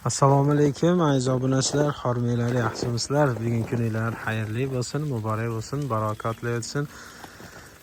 Assalomu alaykum aziz obunachilar, xormanglar, yaxshimisizlar? Bugungi kuninglar xayrli bo'lsin, muborak bo'lsin, barokatli o'tsin.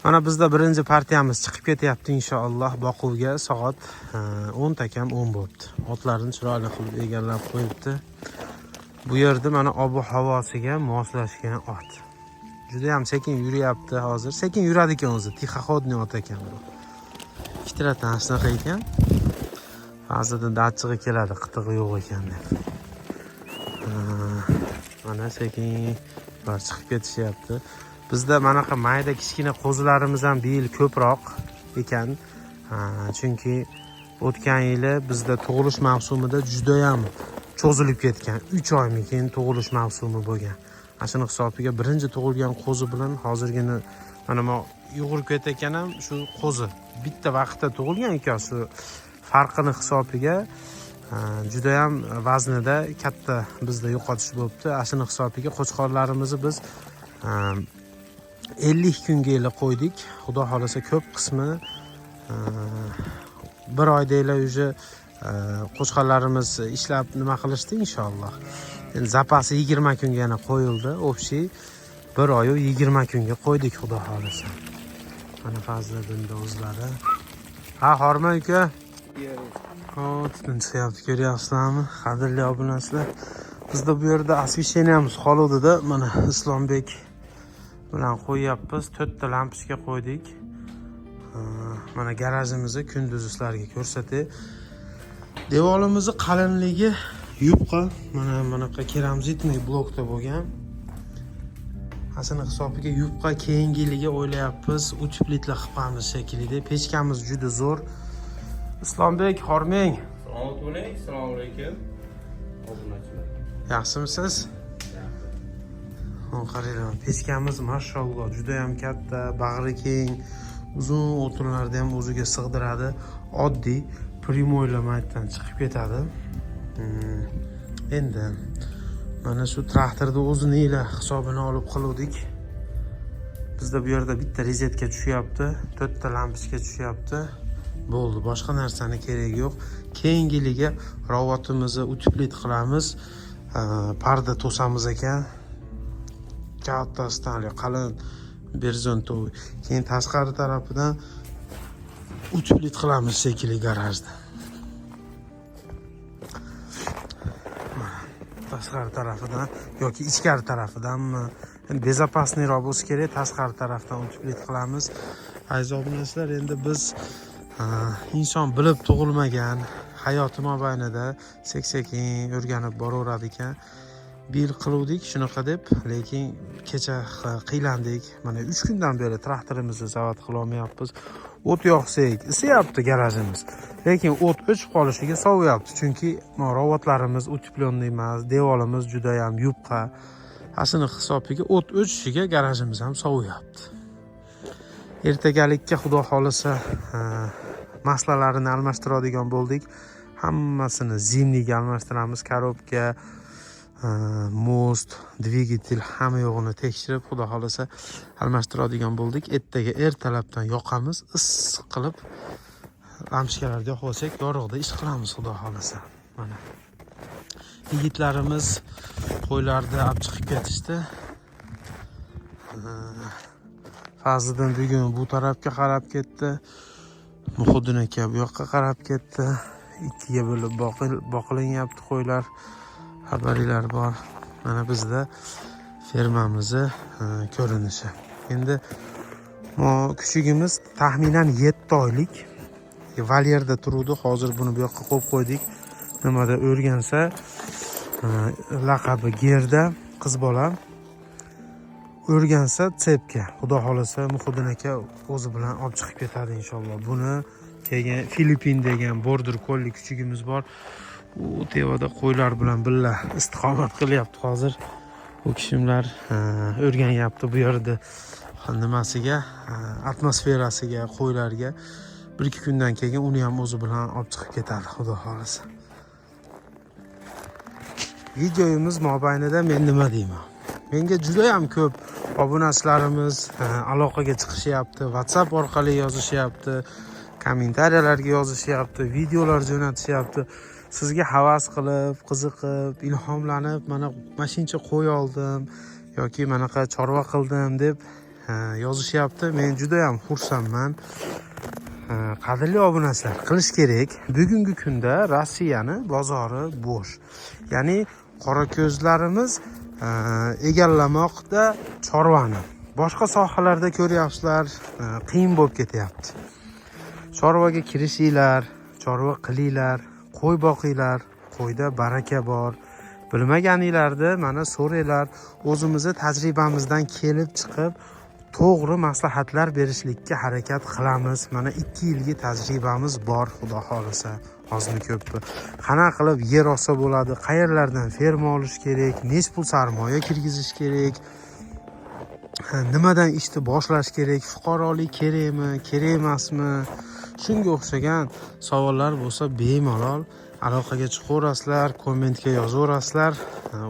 Mana bizda birinchi partiyamiz chiqib ketyapti inshaalloh boquvga. Soat 10 takam 10 bo'libdi. Otlarni chiroyli qilib egallab qo'yibdi. Bu yerda mana ob-havosiga moslashgan ot. Juda ham sekin yuryapti hozir. Sekin yuradi ekan o'zi, tixaxodniy ot ekan bu. Ikkita tashnaqa ekan. Ba'zida dachig'i keladi, qitig'i yo'q ekan deb. Mana sekin chiqib ketishyapti. Bizda manaqa mayda kichkina qo'zilarimiz ham bu yil ko'proq ekan. Chunki o'tgan yili bizda tug'ilish mavsumida juda ham cho'zilib ketgan. 3 oymikin tug'ilish mavsumi bo'lgan. Ashuni hisobiga birinchi tug'ilgan qo'zi bilan hozirgini mana bu yugurib ketayotgan ham shu qo'zi bitta vaqtda tug'ilgan ekan. Shu farqini hisobiga juda ham vaznida katta bizda yo'qotish bo'libdi. Ashuni hisobiga qo'chqorlarimizni biz 50 kunga qo'ydik. Xudo xolasa ko'p qismi bir oydaylar уже qo'chqorlarimiz ishlab nima qilishdi inshaalloh. Endi zapasi 20 kunga yana qo'yildi. Общий 1 oy 20 kunga qo'ydik xudo xolasa. Mana Fazliddinning o'zlari. Ha, Xorma aka. Tutun chiqyapti, ko'ryapsizlarmi? Qadrli obunachilar. Bizda bu yerda osvesheniyamiz qoluvdi-da. Mana Islombek bilan qo'yyapmiz. 4 ta lampochka qo'ydik. Mana garajimizni kunduz sizlarga ko'rsatay. Devorimizni qalinligi yupqa, mana bunaqa keramzitniy blokda bo'lgan. Asini hisobiga yupqa, keyingiliga o'ylayapmiz. 3 plitli qilib qo'yamiz shekilida. Pechkamiz juda zo'r. Islombek, Xormang. Assalomu alaykum. Obunachilar. Yaxshimisiz? Qaranglar, pechkamiz mashalloh juda ham katta, bag'ri keng, uzun o'tinlarni ham o'ziga sig'diradi. Oddiy primoylamaydan chiqib ketadi. Endi mana shu traktorda o'zini hisobini olib qiluvdik. Bizda bu yerda bitta rozetka tushyapti, 4 ta lampochka tushyapti. Bo'ldi, boshqa narsani keragi yo'q. Keyingiliga robotimizni utiplit qilamiz. Parda to'samiz ekan. Kattasidan qalin berzontoy. Keyin tashqari tarafidan utiplit qilamiz shekilli garajda. Tashqari tarafidan yoki ichkari tarafidanmi? Endi bezopasniyroq bo'lsa kerak, tashqari tarafdan utiplit qilamiz. Aziz obunachilar, endi biz inson bilib tug'ilmagan, hayoti mobaynida sekin o'rganib boraveradi ekan. Bir yil qiluvdik shunaqa deb, lekin kecha qiylandik. Mana 3 kundan beri traktorimizni zavod qila olmayapmiz. O't yoqsak, isiyapti garajimiz. Lekin o't o'chib qolishiga sovyapti, chunki robotlarimiz utiplonli emas, devorimiz juda ham yupqa. Asini hisobiga o't o'chishiga garajimiz ham sovyapti. Ertagalikka xudo xolisa maslalarini almashtiradigan bo'ldik. Hammasini zimniga almashtiramiz, korobka, most, dvigatel hamma yo'g'ini tekshirib, xudo xolasa almashtiradigan bo'ldik. Ertalabdan yoqamiz, issiq qilib lampochkalarni yoqib olsak, yorug'da ish qilamiz xudo xolasa. Mana yigitlarimiz qo'ylarni olib chiqib ketishdi. Fazliddin bugun bu tarafga qarab ketdi. Muhiddin aka bu yoqqa qarab ketdi. Ikkiga bo'lib boqilyapti qo'ylar. Xabarlar bor. Mana bizda fermamizni ko'rinishi. Endi kuchugimiz taxminan 7 oylik valyerda turuvdi. Hozir buni bu yoqqa qo'yib qo'ydik. Nimada o'rgansa, laqabi Gerda, qiz bola. O'rgansa tsepka. Xudo xolasa Muhiddin aka o'zi bilan olib chiqib ketadi inshaalloh. Buni keyin Filippin degan border collie kuchugimiz bor. U tevoda qo'ylar bilan birga istiqomat qilyapti hozir. Bu kishimlar o'rganyapti bu yerda nimasiga, atmosferasiga, qo'ylarga. 1-2 kundan keyin uni ham o'zi bilan olib chiqib ketadi xudo xolasa. Videomiz mobaynida men nima deyman? Menga juda ham ko'p obunachilarimiz aloqaga chiqishyapti, WhatsApp orqali yozishyapti, kommentariyalarga yozishyapti, videolar jo'natishyapti. sizga havas qilib, qiziqib, ilhomlanib, mana shuncha qo'y oldim yoki manaqa chorva qildim deb yozishyapti. Men juda ham xursandman. Qadrli obunachilar, qilish kerak. Bugungi kunda Rossiyani bozori bo'sh. Ya'ni qora ko'zlarimiz egallamoqda chorvani. Boshqa sohalarda ko'ryapsizlar, qiyin bo'lib ketyapti. Chorvaga kirishinglar, chorva qilinglar, qo'y boqinglar, qo'yda baraka bor. Bilmaganinglarni mana so'ranglar, o'zimizni tajribamizdan kelib chiqib to'g'ri maslahatlar berishlikka harakat qilamiz. Mana 2 yillik tajribamiz bor, xudo xolisa. Ozmi ko'pmi? Qanaqa qilib yer olsa bo'ladi, qayerlardan ferma olish kerak, nech pul sarmoya kirgizish kerak, nimadan ishni boshlash kerak, fuqarolik kerakmi, kerak emasmi? Shunga o'xshagan savollar bo'lsa bemalol aloqaga chiqaverasizlar, kommentga yozaverasizlar.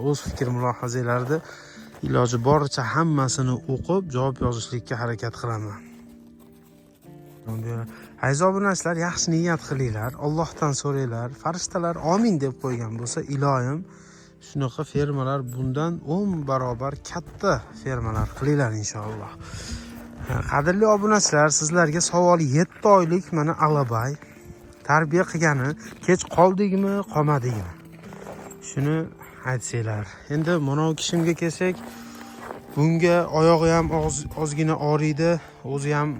O'z fikr mulohazalaringizni iloji boricha hammasini o'qib javob yozishlikka harakat qilaman. Aziz obunachilar, yaxshi niyat qilinglar, Allohdan so'ranglar, farishtalar amin deb qo'ygan bo'lsa, iloyim shunaqa fermalar bundan 10 barobar katta fermalar qilinglar inshaalloh. Qadrli obunachilar, sizlarga savol 7 oylik mana alabay tarbiya qilgani kech qoldingmi, qolmadingmi? Shuni aytsanglar. Endi mana bu kishimga kelsak, bunga oyog'i ham ozgina og'riydi, o'zi ham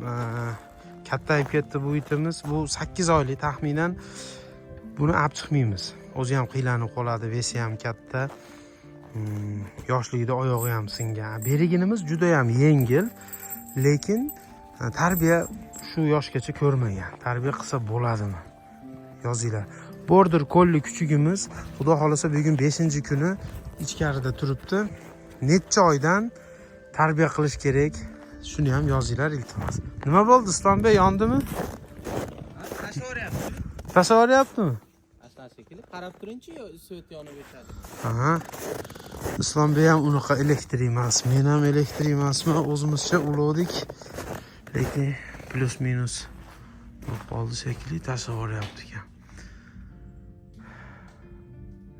kattayib ketdi bu itimiz. Bu 8 oylik taxminan. Buni olib chiqmaymiz. O'zi ham qiylanib qoladi, vesi ham katta. Yoshligida oyog'i ham singan. Beriginimiz juda ham yengil, lekin tarbiya shu yoshgacha ko'rmagan. Tarbiya qilsa bo'ladimi? Yozinglar. Border Collie kuchugimiz, xudo xolasa bugun 5-kuni ichkarida turibdi. Necha oydan tarbiya qilish kerak? Shuni ham yozinglar iltimos. Nima bo'ldi, Islombek, yondimi? Tashavorayaptimi? Aslan shekilli qarab turingchi, so't yonib o'tadi. Aha. Islombek ham unaqa elektr emas, men ham elektr emasman, o'zimizcha ulovdik. Lekin plus minus qoldi shekilli, tashavorayapti ekan.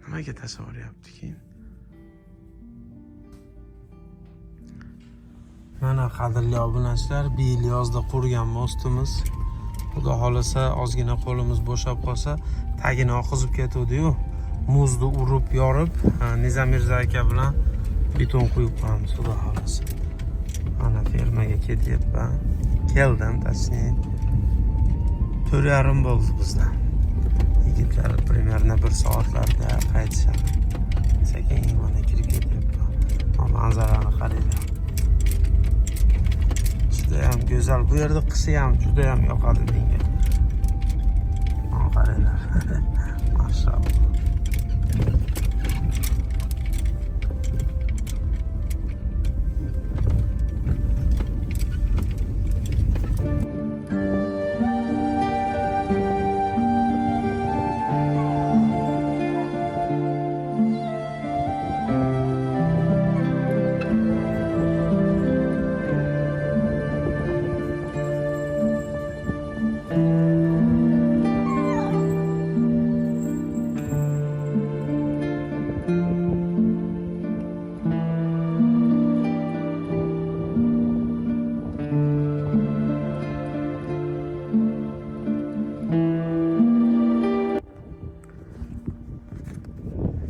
Nimaga tashavorayapti keyin? Mana qadrli obunachilar, bu yil yozda qurgan mostimiz. Xudo xolasa ozgina qo'limiz bo'shab qolsa, tagini oqizib ketuvdi-yu, muzni urib, yorib, Nizam Mirzo aka bilan beton quyib qo'yamiz, xudo xolasa. Mana fermaga ketyapman. Keldim, точнее. 4:30 bo'ldi bizdan. Yigitlar примерно 1 soatlarda qaytishadi. Sekin mana kirib ketyapman. Manzarani qaranglar. Juda ham go'zal. Bu yerda qishi ham juda ham yoqadi menga. Mana qaranglar. Mashalloh.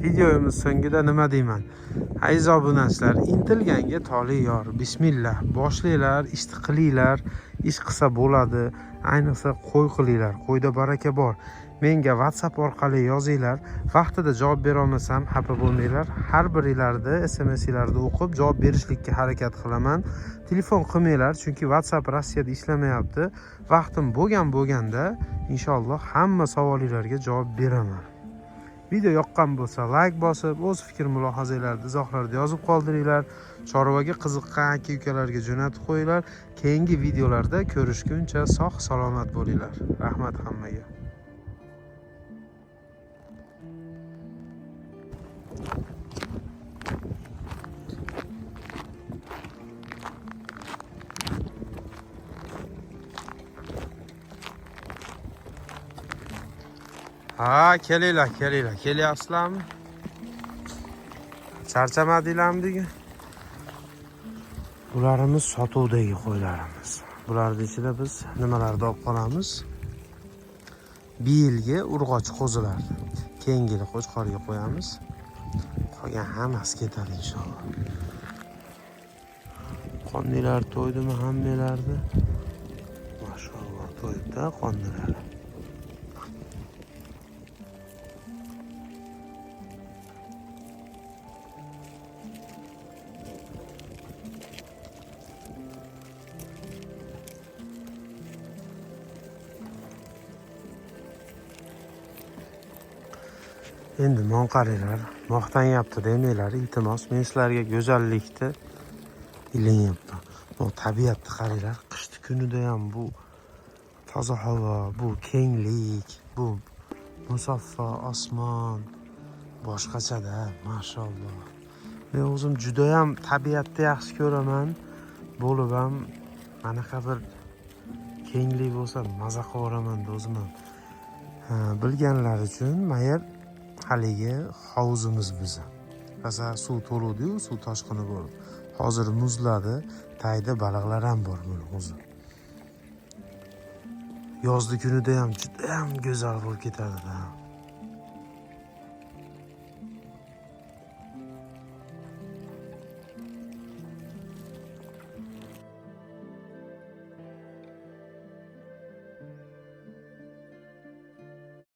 Videomiz so'ngida nima deyman? Aziz obunachilar, intilganga toli yor. Bismillah. Boshlanglar, ishni qilinglar. Ish qilsa bo'ladi. Ayniqsa qo'y qilinglar. Qo'yda baraka bor. Menga WhatsApp orqali yozinglar. Vaqtida javob bera olmasam, xafa bo'lmanglar. Har biringlarni SMS'larni o'qib javob berishlikka harakat qilaman. Telefon qilmanglar, chunki WhatsApp Rossiyada ishlamayapti. Vaqtim bo'lganda inshaalloh hamma savollarga javob beraman. Video yoqqan bo'lsa like bosib, o'z fikr mulohazalaringizni izohlarda yozib qoldiringlar. Chorvaga qiziqqan aka-ukalarga jo'natib qo'yinglar. Keyingi videolarda ko'rishguncha sog' salomat bo'linglar. Rahmat hammaga. Ha, kelinglar, kelinglar. Kelyapsizlarmi? Charchamadinglarmi bugun? Bularimiz sotuvdagi qo'ylarimiz. Bularning ichida biz nimalarni olib qolamiz? Bir yilga urg'och qo'zilar. Keyingi yil qo'chqorga qo'yamiz. Qolgan hammasi ketadi inshaalloh. Qondilar to'ydimi hammalarni? Mashalloh to'yibdi qondilar. Endi non qaranglar, maqtanyapti demanglar, iltimos, men sizlarga go'zallikni ilinayapman. Bu tabiatni qaranglar, qishni kunida ham bu toza havo, bu kenglik, bu musaffo osmon boshqachada, mashalloh. Men o'zim juda ham tabiatni yaxshi ko'raman. Bo'lib ham anaqa bir kenglik bo'lsa maza qilaman o'zim ham. Bilganlar uchun mayar haligi hovuzimiz bizni. Masalan, suv to'ldi-yu, suv toshqini bo'ldi. Hozir muzladi, tayda baliqlar ham bor buni o'zi. Yozda kunida ham juda ham go'zal bo'lib ketadi.